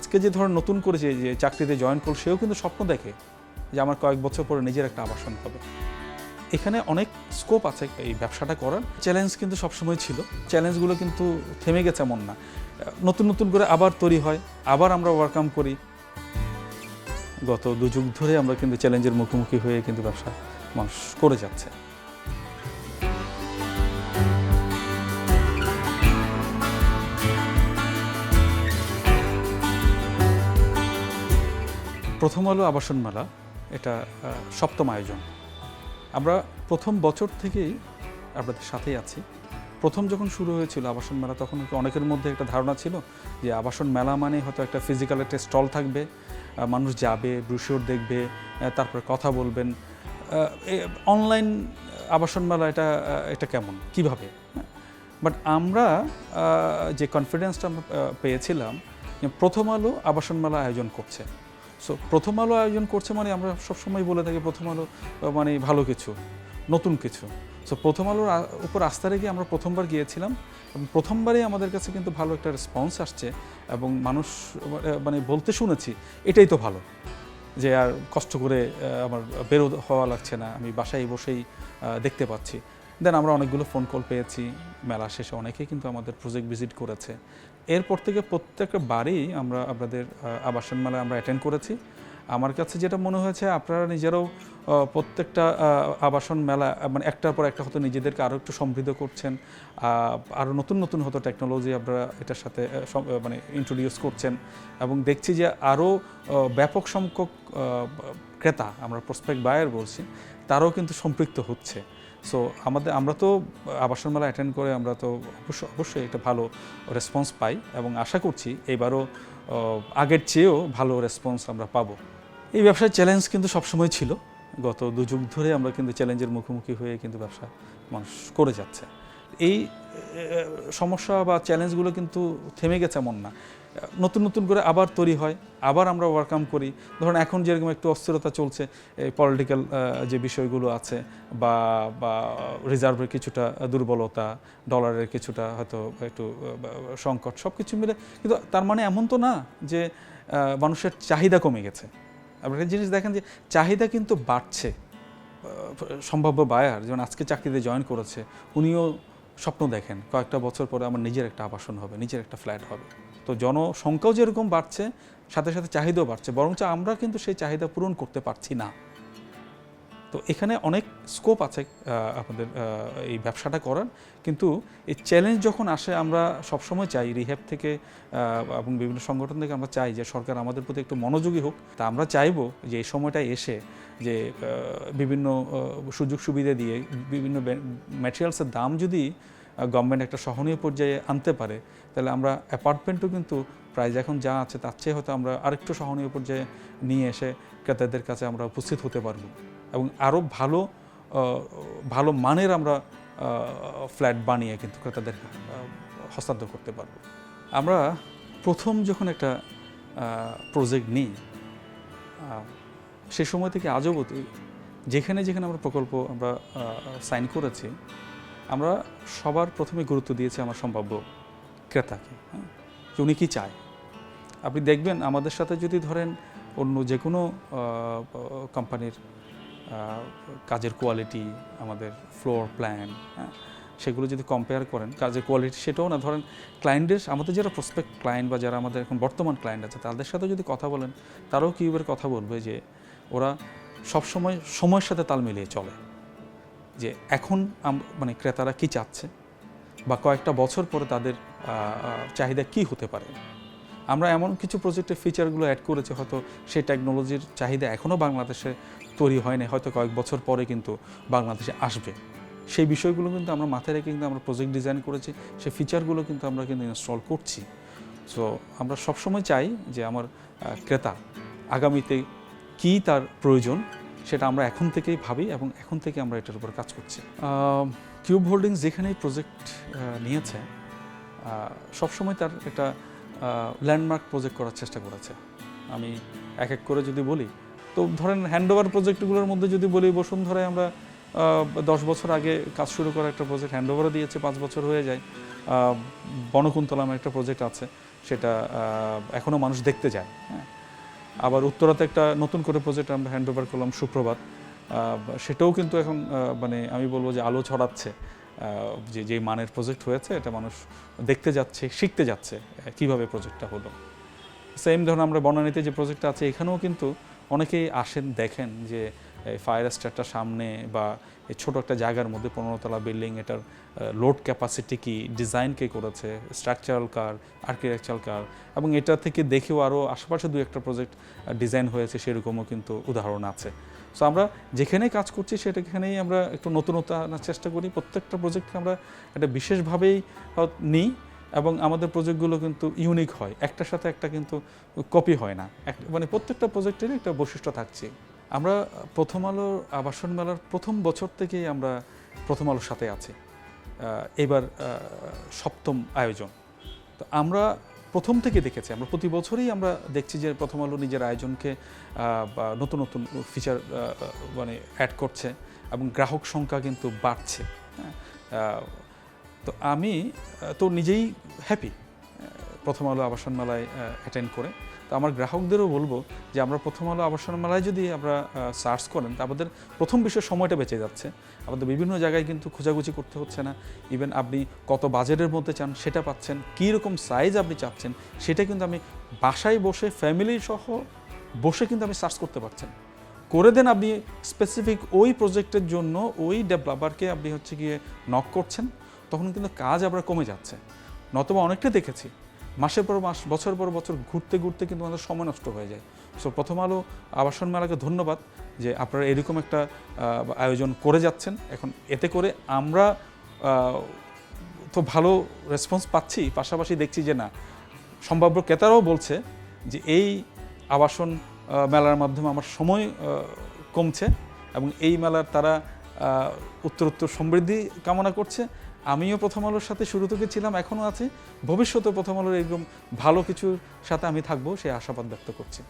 আজকে যে ধর নতুন করে যে চাকরিতে জয়েন করল সেও কিন্তু স্বপ্ন দেখে যে আমার কয়েক বছর পরে নিজের একটা আবাসন হবে। এখানে অনেক স্কোপ আছে এই ব্যবসাটা করার। চ্যালেঞ্জ কিন্তু সবসময় ছিল, চ্যালেঞ্জগুলো কিন্তু থেমে গেছে এমন না, নতুন নতুন করে আবার তৈরি হয়, আবার আমরা ওভারকাম করি। গত 2 যুগ ধরে আমরা কিন্তু চ্যালেঞ্জের মুখোমুখি হয়ে কিন্তু ব্যবসা মানুষ করে যাচ্ছে। প্রথম আলো আবাসন মেলা এটা 7ম আয়োজন। আমরা প্রথম বছর থেকেই আপনাদের সাথেই আছি। প্রথম যখন শুরু হয়েছিল আবাসন মেলা তখন অনেকের মধ্যে একটা ধারণা ছিল যে আবাসন মেলা মানে হয়তো একটা ফিজিক্যাল একটা স্টল থাকবে, মানুষ যাবে, ব্রোশিওর দেখবে, তারপরে কথা বলবেন। অনলাইন আবাসন মেলা এটা কেমন, কীভাবে? বাট আমরা যে কনফিডেন্সটা আমরা পেয়েছিলাম যে প্রথম আলো আবাসন মেলা আয়োজন করছে। সো প্রথম আলো আয়োজন করছে মানে আমরা সবসময় বলে থাকি প্রথম আলো মানে ভালো কিছু, নতুন কিছু। সো প্রথম আলোর উপর আস্থা রেখে আমরা প্রথমবার গিয়েছিলাম এবং প্রথমবারেই আমাদের কাছে কিন্তু ভালো একটা রেসপন্স আসছে এবং মানুষ মানে বলতে শুনেছি এটাই তো ভালো, যে আর কষ্ট করে আমার বেরো হওয়া লাগছে না, আমি বাসায় বসেই দেখতে পাচ্ছি। দেন আমরা অনেকগুলো ফোন কল পেয়েছি, মেলা শেষে অনেকেই কিন্তু আমাদের প্রজেক্ট ভিজিট করেছে। এরপর থেকে প্রত্যেকটা বারেই আমরা আপনাদের আবাসন মেলা আমরা অ্যাটেন্ড করেছি। আমার কাছে যেটা মনে হয়েছে আপনারা নিজেরাও প্রত্যেকটা আবাসন মেলা মানে একটার পর একটা হয়তো নিজেদেরকে আরও একটু সমৃদ্ধ করছেন, আরও নতুন নতুন হয়তো টেকনোলজি আপনারা এটার সাথে মানে ইন্ট্রোডিউস করছেন এবং দেখছি যে আরও ব্যাপক সংখ্যক ক্রেতা, আমরা প্রসপেক্ট বায়ার বলছি, তারাও কিন্তু সম্পৃক্ত হচ্ছে। সো আমরা তো আবাসন মেলা অ্যাটেন্ড করে আমরা তো অবশ্যই একটা ভালো রেসপন্স পাই এবং আশা করছি এবারও আগের চেয়েও ভালো রেসপন্স আমরা পাবো। এই ব্যবসার চ্যালেঞ্জ কিন্তু সবসময় ছিল, গত 2 যুগ ধরে আমরা কিন্তু চ্যালেঞ্জের মুখোমুখি হয়ে কিন্তু ব্যবসা মানুষ করে যাচ্ছে। এই সমস্যা বা চ্যালেঞ্জগুলো কিন্তু থেমে গেছে এমন না, নতুন নতুন করে আবার তৈরি হয়, আবার আমরা ওভারকাম করি। ধরুন এখন যেরকম একটু অস্থিরতা চলছে, এই পলিটিক্যাল যে বিষয়গুলো আছে বা রিজার্ভের কিছুটা দুর্বলতা, ডলারের কিছুটা হয়তো একটু সংকট, সব কিছু মিলে কিন্তু তার মানে এমন তো না যে মানুষের চাহিদা কমে গেছে। আপনারা একটা জিনিস দেখেন যে চাহিদা কিন্তু বাড়ছে। সম্ভাব্য বায়ার যেমন আজকে চাকরিতে জয়েন করেছে, উনিও স্বপ্ন দেখেন কয়েকটা বছর পরে আমার নিজের একটা আবাসন হবে, নিজের একটা ফ্ল্যাট হবে। তো জনসংখ্যাও যেরকম বাড়ছে সাথে সাথে চাহিদাও বাড়ছে, বরঞ্চ আমরা কিন্তু সেই চাহিদা পূরণ করতে পারছি না। তো এখানে অনেক স্কোপ আছে আপনাদের এই ব্যবসাটা করার, কিন্তু এই চ্যালেঞ্জ যখন আসে আমরা সবসময় চাই রিহ্যাব থেকে এবং বিভিন্ন সংগঠন থেকে আমরা চাই যে সরকার আমাদের প্রতি একটু মনোযোগী হোক। তা আমরা চাইবো যে এই সময়টা এসে যে বিভিন্ন সুযোগ সুবিধা দিয়ে বিভিন্ন ম্যাটেরিয়ালসের দাম যদি গভর্নমেন্ট একটা সহনীয় পর্যায়ে আনতে পারে, তাহলে আমরা অ্যাপার্টমেন্টও কিন্তু প্রাইস এখন যা আছে তার চেয়ে হয়তো আমরা আরেকটু সহনীয় পর্যায়ে নিয়ে এসে ক্রেতাদের কাছে আমরা উপস্থিত হতে পারবো এবং আরও ভালো মানের আমরা ফ্ল্যাট বানিয়ে কিন্তু ক্রেতাদের হস্তান্তর করতে পারবো। আমরা প্রথম যখন একটা প্রজেক্ট নিই সে সময় থেকে আজও যেখানে যেখানে আমরা প্রকল্প আমরা সাইন করেছি, আমরা সবার প্রথমে গুরুত্ব দিয়েছি আমার সম্ভাব্য ক্রেতাকে, যে উনি কী চায়। আপনি দেখবেন আমাদের সাথে যদি ধরেন অন্য যে কোনো কোম্পানির কাজের কোয়ালিটি, আমাদের ফ্লোর প্ল্যান, সেগুলো যদি কম্পেয়ার করেন কাজের কোয়ালিটি, সেটাও না, ধরেন ক্লায়েন্টের আমাদের যারা প্রসপেক্ট ক্লায়েন্ট বা যারা আমাদের এখন বর্তমান ক্লায়েন্ট আছে তাদের সাথে যদি কথা বলেন, তারাও কিউবের কথা বলবে যে ওরা সবসময় সময়ের সাথে তাল মিলিয়ে চলে, যে এখন মানে ক্রেতারা কী চাচ্ছে বা কয়েকটা বছর পরে তাদের চাহিদা কী হতে পারে। আমরা এমন কিছু প্রজেক্টের ফিচারগুলো অ্যাড করেছি, হয়তো সেই টেকনোলজির চাহিদা এখনও বাংলাদেশে তৈরি হয়নি, হয়তো কয়েক বছর পরে কিন্তু বাংলাদেশে আসবে। সেই বিষয়গুলো কিন্তু আমরা মাথায় রেখে কিন্তু আমরা প্রজেক্ট ডিজাইন করেছি, সেই ফিচারগুলো কিন্তু আমরা কিন্তু ইনস্টল করছি। সো আমরা সবসময় চাই যে আমার ক্রেতা আগামীতে কী তার প্রয়োজন সেটা আমরা এখন থেকেই ভাবি এবং এখন থেকে আমরা এটার উপর কাজ করছি। কিউব হোল্ডিংস যেখানেই প্রজেক্ট নিয়েছে সবসময় তার একটা ল্যান্ডমার্ক প্রজেক্ট করার চেষ্টা করেছে। আমি এক এক করে যদি বলি, তো ধরেন হ্যান্ডওভার প্রজেক্টগুলোর মধ্যে যদি বলি, বসুন্ধরায় আমরা 10 বছর আগে কাজ শুরু করা একটা প্রজেক্ট হ্যান্ডওভারও দিয়েছে, 5 বছর হয়ে যায়। বনকুন্তলামে একটা প্রজেক্ট আছে, সেটা এখনও মানুষ দেখতে যায়। হ্যাঁ, আবার উত্তরাতে একটা নতুন করে প্রজেক্ট আমরা হ্যান্ড ওভার করলাম সুপ্রভাত, সেটাও কিন্তু এখন মানে আমি বলবো যে আলো ছড়াচ্ছে, যে মানের প্রজেক্ট হয়েছে এটা মানুষ দেখতে যাচ্ছে, শিখতে যাচ্ছে কিভাবে প্রজেক্টটা হলো। সেম ধরুন আমরা বনানীতে যে প্রজেক্টটা আছে এখানেও কিন্তু অনেকেই আসেন, দেখেন যে ফায়ার স্টারটা সামনে বা এই ছোটো একটা জায়গার মধ্যে 15 তলা বিল্ডিং, এটার লোড ক্যাপাসিটি কি, ডিজাইন কে করেছে, স্ট্রাকচারাল কার, আর্কিটেকচারাল কার, এবং এটা থেকে দেখেও আরও আশেপাশে দু একটা প্রজেক্ট ডিজাইন হয়েছে সেরকমও কিন্তু উদাহরণ আছে। সো আমরা যেখানেই কাজ করছি সেটাখানেই আমরা একটু নতুনতা আনার চেষ্টা করি, প্রত্যেকটা প্রজেক্টকে আমরা একটা বিশেষভাবেই নিই এবং আমাদের প্রজেক্টগুলো কিন্তু ইউনিক হয়, একটার সাথে একটা কিন্তু কপি হয় না, মানে প্রত্যেকটা প্রজেক্টেরই একটা বৈশিষ্ট্য থাকছে। আমরা প্রথম আলোর আবাসন মেলার প্রথম বছর থেকেই আমরা প্রথম আলোর সাথে আছি, এবার 7ম আয়োজন। তো আমরা প্রথম থেকে দেখেছি, আমরা প্রতি বছরই আমরা দেখছি যে প্রথম আলো নিজের আয়োজনকে নতুন নতুন ফিচার মানে অ্যাড করছে এবং গ্রাহক সংখ্যা কিন্তু বাড়ছে। হ্যাঁ, তো আমি তো নিজেই হ্যাপি প্রথম আলো আবাসন মেলায় অ্যাটেন্ড করে। তো আমার গ্রাহকদেরও বলবো যে আমরা প্রথম আলো আবাসন মেলায় যদি আমরা সার্চ করেন তা আমাদের প্রথম বিষয় সময়টা বেঁচে যাচ্ছে, আমাদের বিভিন্ন জায়গায় কিন্তু খোঁজাখুঁজি করতে হচ্ছে না। ইভেন আপনি কত বাজেটের মধ্যে চান সেটা পাচ্ছেন, কী রকম সাইজ আপনি চাচ্ছেন সেটা কিন্তু আমি বাসায় বসে ফ্যামিলি সহ বসে কিন্তু আমি সার্চ করতে পারছেন। করে দেন আপনি স্পেসিফিক ওই প্রজেক্টের জন্য ওই ডেভেলপারকে আপনি হচ্ছে গিয়ে নক করছেন, তখন কিন্তু কাজ আবার কমে যাচ্ছে। নতুবা অনেকটা দেখেছি মাসের পর মাস, বছর পর বছর ঘুরতে ঘুরতে কিন্তু আমাদের সময় নষ্ট হয়ে যায়। সো প্রথম আলো আবাসন মেলাকে ধন্যবাদ যে আপনারা এরকম একটা আয়োজন করে যাচ্ছেন। এখন এতে করে আমরা তো ভালো রেসপন্স পাচ্ছি, পাশাপাশি দেখছি যে না, সম্ভাব্য ক্রেতারাও বলছে যে এই আবাসন মেলার মাধ্যমে আমার সময় কমছে এবং এই মেলার তারা উত্তরোত্তর সমৃদ্ধি কামনা করছে। আমিও প্রথম আলোর সাথে শুরু থেকে ছিলাম, এখনও আছি, ভবিষ্যতে প্রথম আলোর এরকম ভালো কিছুর সাথে আমি থাকবো সেই আশাবাদ ব্যক্ত করছি।